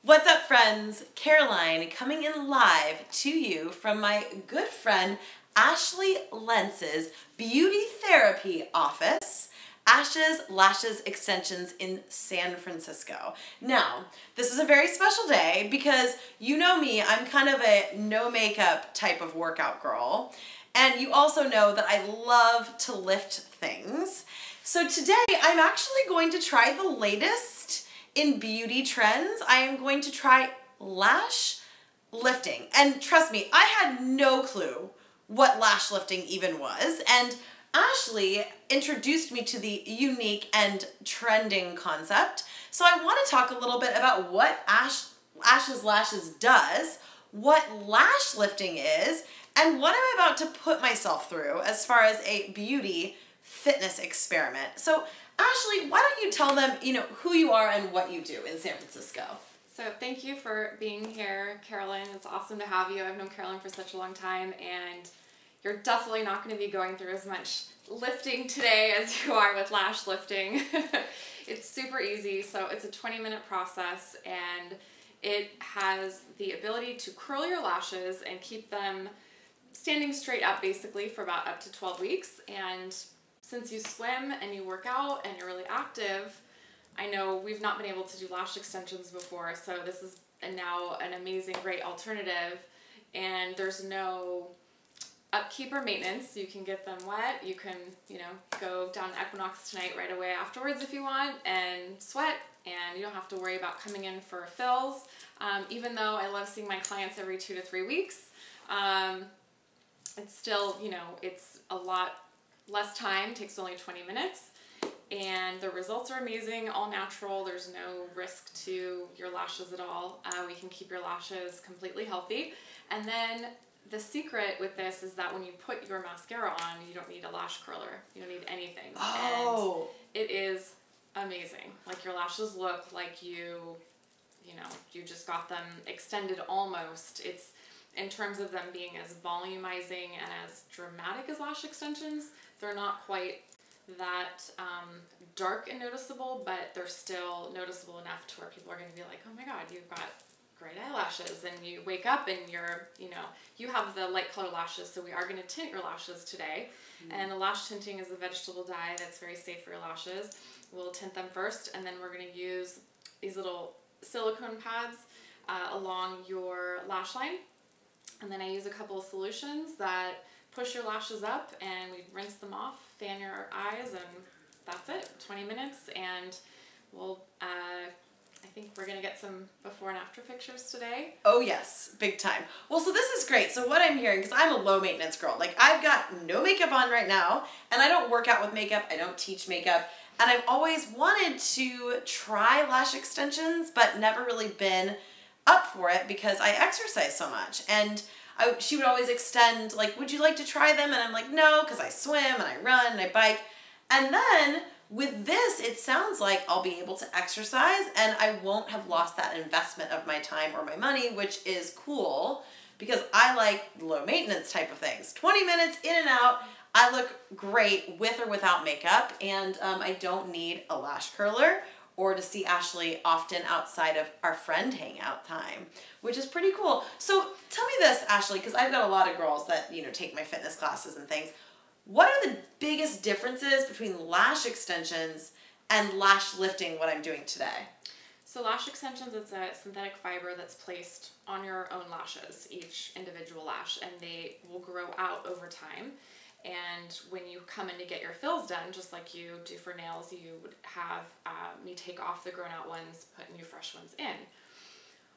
What's up, friends? Caroline coming in live to you from my good friend Ashley Lentz's beauty therapy office, Ash's Lashes Extensions in San Francisco. Now, this is a very special day because you know me, I'm kind of a no makeup type of workout girl. And you also know that I love to lift things. So today I'm actually going to try the latest in beauty trends. I am going to try lash lifting. And trust me, I had no clue what lash lifting even was. And Ashley introduced me to the unique and trending concept. So I want to talk a little bit about what Ash's Lashes does, what lash lifting is, and what I'm about to put myself through as far as a beauty fitness experiment. So Ashley, why don't you tell them, who you are and what you do in San Francisco? So thank you for being here, Caroline. It's awesome to have you. I've known Caroline for such a long time, and you're definitely not going to be going through as much lifting today as you are with lash lifting. It's super easy. So it's a 20-minute process, and it has the ability to curl your lashes and keep them standing straight up basically for about up to 12 weeks. And since you swim and you work out and you're really active, I know we've not been able to do lash extensions before, so this is now an amazing, great alternative. And there's no upkeep or maintenance. You can get them wet. You can, go down to Equinox tonight right away afterwards if you want and sweat, and you don't have to worry about coming in for fills. Even though I love seeing my clients every 2 to 3 weeks, it's still, it's a lot less time, takes only 20 minutes, and the results are amazing, all natural. There's no risk to your lashes at all. We can keep your lashes completely healthy. And then the secret with this is that when you put your mascara on, you don't need a lash curler. You don't need anything. Oh. And it is amazing. Like, your lashes look like you just got them extended almost. It's, in terms of them being as volumizing and as dramatic as lash extensions, they're not quite that dark and noticeable, but they're still noticeable enough to where people are going to be like, oh my god, you've got great eyelashes, and you wake up and you're, you have the light color lashes, so we are going to tint your lashes today. And the lash tinting is a vegetable dye that's very safe for your lashes. We'll tint them first, and then we're going to use these little silicone pads along your lash line. And then I use a couple of solutions that push your lashes up, and we rinse them off, fan your eyes, and that's it. 20 minutes, and we'll, I think we're going to get some before and after pictures today. Oh yes, big time. Well, so this is great. So what I'm hearing, because I'm a low maintenance girl, like I've got no makeup on right now, and I don't work out with makeup, I don't teach makeup, and I've always wanted to try lash extensions, but never really been up for it because I exercise so much. And she would always extend, like, would you like to try them? And I'm like, no, because I swim and I run and I bike. And then with this, it sounds like I'll be able to exercise and I won't have lost that investment of my time or my money, which is cool because I like low maintenance type of things. 20 minutes in and out, I look great with or without makeup, and I don't need a lash curler or to see Ashley often outside of our friend hangout time, which is pretty cool. So tell me this, Ashley, because I've got a lot of girls that, take my fitness classes and things. What are the biggest differences between lash extensions and lash lifting, what I'm doing today? So lash extensions, it's a synthetic fiber that's placed on your own lashes, each individual lash, and they will grow out over time. And when you come in to get your fills done, just like you do for nails, you would have me take off the grown out ones, put new fresh ones in.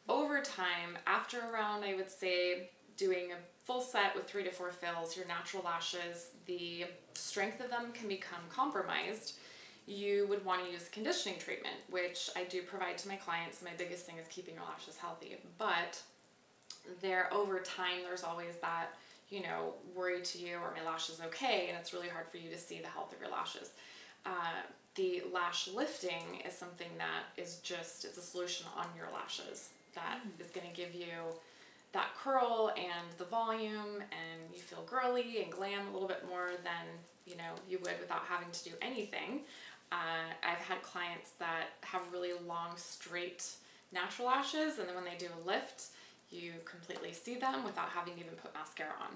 Over time, after around, I would say, doing a full set with 3 to 4 fills, your natural lashes, the strength of them can become compromised. You would want to use conditioning treatment, which I do provide to my clients. My biggest thing is keeping your lashes healthy. But over time, there's always that worry to you, are my lashes okay? And it's really hard for you to see the health of your lashes. The lash lifting is something that is it's a solution on your lashes that is going to give you that curl and the volume, and you feel girly and glam a little bit more than, you would without having to do anything. I've had clients that have really long, straight natural lashes, and then when they do a lift, you completely see them without having to even put mascara on.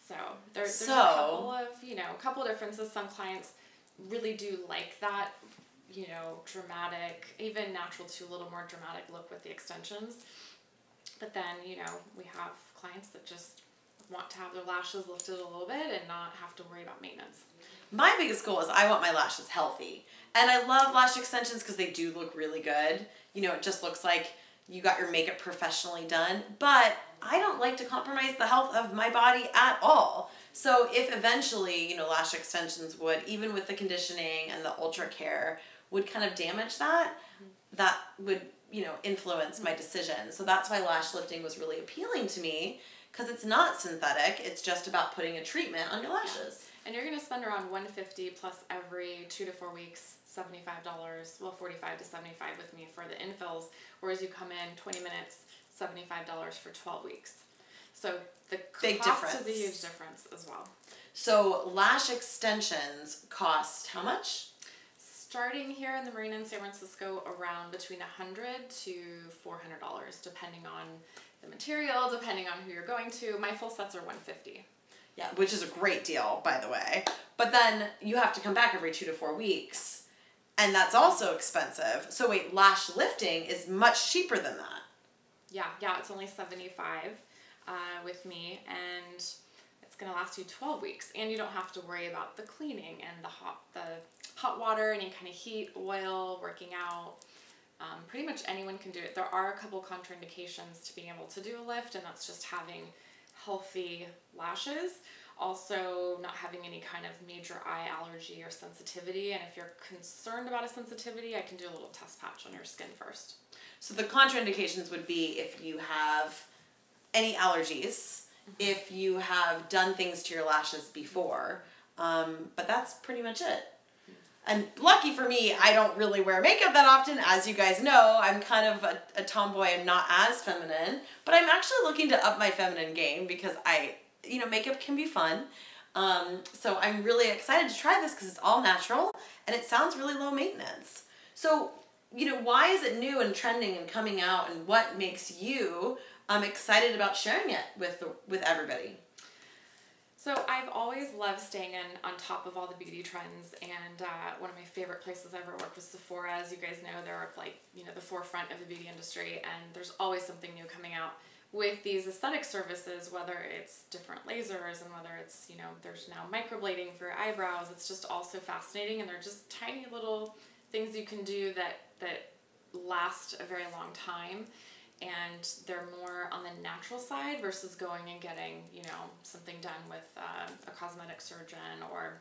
So there's a couple of, a couple of differences. Some clients really do like that, dramatic, even natural to a little more dramatic look with the extensions. But then, we have clients that just want to have their lashes lifted a little bit and not have to worry about maintenance. My biggest goal is I want my lashes healthy. And I love lash extensions because they do look really good. It just looks like you got your makeup professionally done. But I don't like to compromise the health of my body at all. So if eventually, lash extensions would, even with the conditioning and the ultra care, would kind of damage that, that would, influence my decision. So that's why lash lifting was really appealing to me, because it's not synthetic. It's just about putting a treatment on your lashes. And you're going to spend around $150 plus every 2 to 4 weeks, $75, well, $45 to $75 with me for the infills, whereas you come in 20 minutes, $75 for 12 weeks. So the big cost difference. is a huge difference as well. So lash extensions cost how much? Starting here in the Marina in San Francisco, around between $100 to $400, depending on the material, depending on who you're going to. My full sets are $150. Yeah, which is a great deal, by the way. But then you have to come back every 2 to 4 weeks, and that's also expensive. So wait, lash lifting is much cheaper than that. Yeah, it's only $75 with me, and it's going to last you 12 weeks. And you don't have to worry about the cleaning and the hot water, any kind of heat, oil, working out. Pretty much anyone can do it. There are a couple contraindications to being able to do a lift, and that's just having healthy lashes, also not having any kind of major eye allergy or sensitivity. And if you're concerned about a sensitivity, I can do a little test patch on your skin first. So the contraindications would be if you have any allergies, if you have done things to your lashes before, but that's pretty much it. And lucky for me, I don't really wear makeup that often. As you guys know, I'm kind of a tomboy and not as feminine. But I'm actually looking to up my feminine game because makeup can be fun. So I'm really excited to try this because it's all natural and it sounds really low maintenance. So, why is it new and trending and coming out, and what makes you excited about sharing it with everybody? So I've always loved staying on top of all the beauty trends, and one of my favorite places I ever worked was Sephora. As you guys know, they're the forefront of the beauty industry, and there's always something new coming out with these aesthetic services, whether it's different lasers and whether it's, there's now microblading for your eyebrows. It's just all so fascinating, and they're just tiny little things you can do that last a very long time. And they're more on the natural side versus going and getting, something done with a cosmetic surgeon, or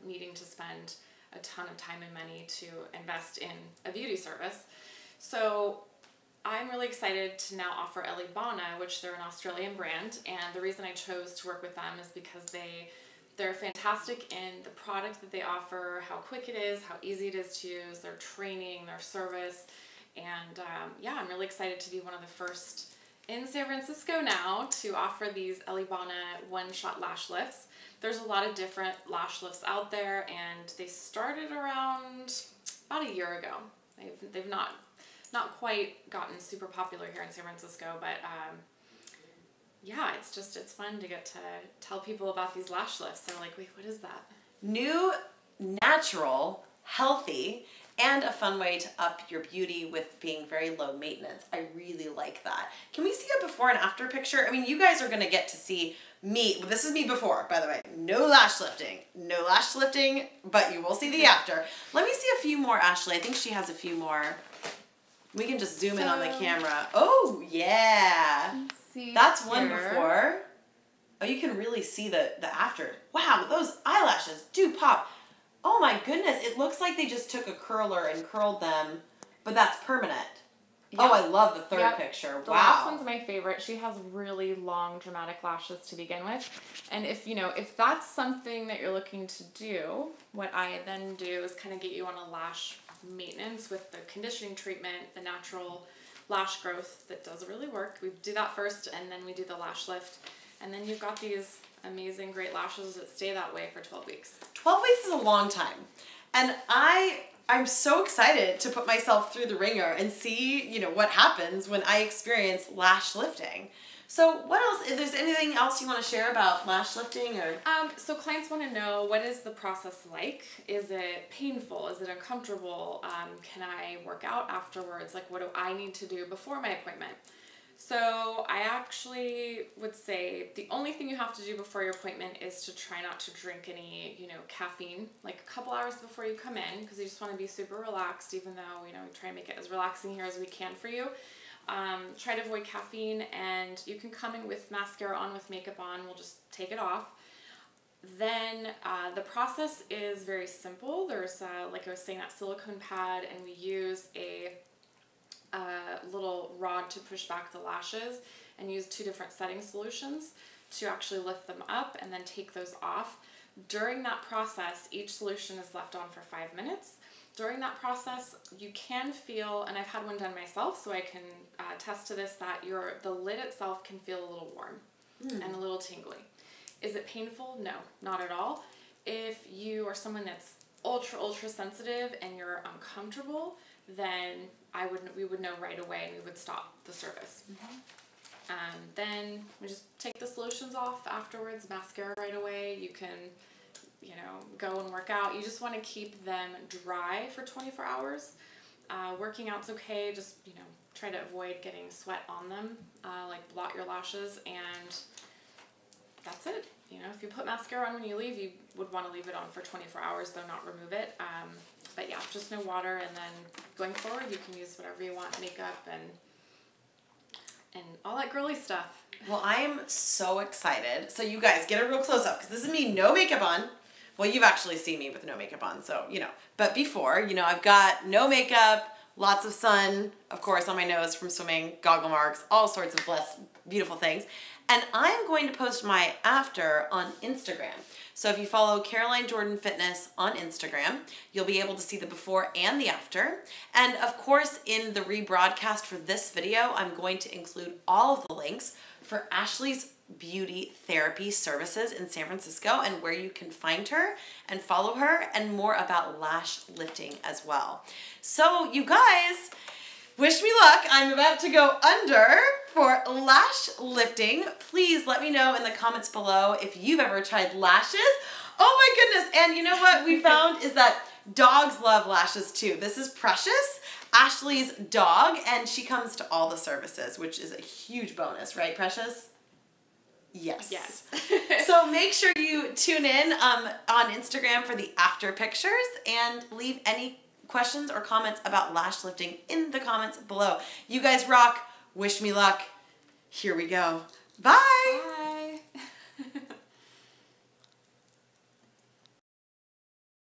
needing to spend a ton of time and money to invest in a beauty service. So I'm really excited to now offer Elibana, which they're an Australian brand. And the reason I chose to work with them is because they're fantastic in the product that they offer, how quick it is, how easy it is to use, their training, their service. And I'm really excited to be one of the first in San Francisco now to offer these Elibana one-shot lash lifts. There's a lot of different lash lifts out there, and they started around about a year ago. They've not quite gotten super popular here in San Francisco, but it's fun to get to tell people about these lash lifts. They're like, wait, what is that? New, natural, healthy, and a fun way to up your beauty with being very low maintenance. I really like that. Can we see a before and after picture? I mean, you guys are gonna get to see me. Well, this is me before, by the way. No lash lifting, but you will see the after. Let me see a few more, Ashley. I think she has a few more. We can just zoom in on the camera. Oh, yeah. That's one before. Oh, you can really see the after. Wow, those eyelashes do pop. Oh my goodness, it looks like they just took a curler and curled them, but that's permanent. Yep. Oh, I love the third picture. Wow. The last one's my favorite. She has really long, dramatic lashes to begin with. And if that's something that you're looking to do, what I then do is kind of get you on a lash maintenance with the conditioning treatment, the natural lash growth that does really work. We do that first, and then we do the lash lift. And then you've got these amazing, great lashes that stay that way for 12 weeks. 12 weeks is a long time. And I I'm so excited to put myself through the ringer and see, what happens when I experience lash lifting. So what else, if there's anything else you want to share about lash lifting or? So clients want to know, what is the process like? Is it painful? Is it uncomfortable? Can I work out afterwards? Like, what do I need to do before my appointment? So I actually would say the only thing you have to do before your appointment is to try not to drink any, caffeine, like a couple hours before you come in, because you just want to be super relaxed, even though, we try and make it as relaxing here as we can for you. Try to avoid caffeine, and you can come in with mascara on, with makeup on. We'll just take it off. Then the process is very simple. There's, like I was saying, that silicone pad, and we use a little rod to push back the lashes, and use 2 different setting solutions to actually lift them up and then take those off. During that process, each solution is left on for 5 minutes. During that process, you can feel, and I've had one done myself, so I can attest to this, that the lid itself can feel a little warm and a little tingly. Is it painful? No, not at all. If you are someone that's ultra sensitive and you're uncomfortable, then we would know right away, and we would stop the service. Then we just take the solutions off afterwards, mascara right away. You can, go and work out. You just want to keep them dry for 24 hours. Working out's okay. Just, try to avoid getting sweat on them, like blot your lashes, and that's it. If you put mascara on when you leave, you would want to leave it on for 24 hours, though not remove it. But yeah, just no water, and then going forward, you can use whatever you want, makeup and all that girly stuff. Well, I am so excited. So you guys, get a real close up, because this is me, no makeup on. Well, you've actually seen me with no makeup on, so, But before, I've got no makeup, lots of sun, of course, on my nose from swimming, goggle marks, all sorts of beautiful things. And I'm going to post my after on Instagram. So if you follow Caroline Jordan Fitness on Instagram, you'll be able to see the before and the after. And of course, in the rebroadcast for this video, I'm going to include all of the links for Ashley's beauty therapy services in San Francisco, and where you can find her and follow her, and more about lash lifting as well. So you guys, wish me luck. I'm about to go under for lash lifting. Please let me know in the comments below if you've ever tried lashes. Oh my goodness. And you know what we found is that dogs love lashes too. This is Precious, Ashley's dog, and she comes to all the services, which is a huge bonus, right, Precious? Yes. Yes. So make sure you tune in on Instagram for the after pictures, and leave any questions or comments about lash lifting in the comments below. You guys rock. Wish me luck. Here we go. Bye. Bye.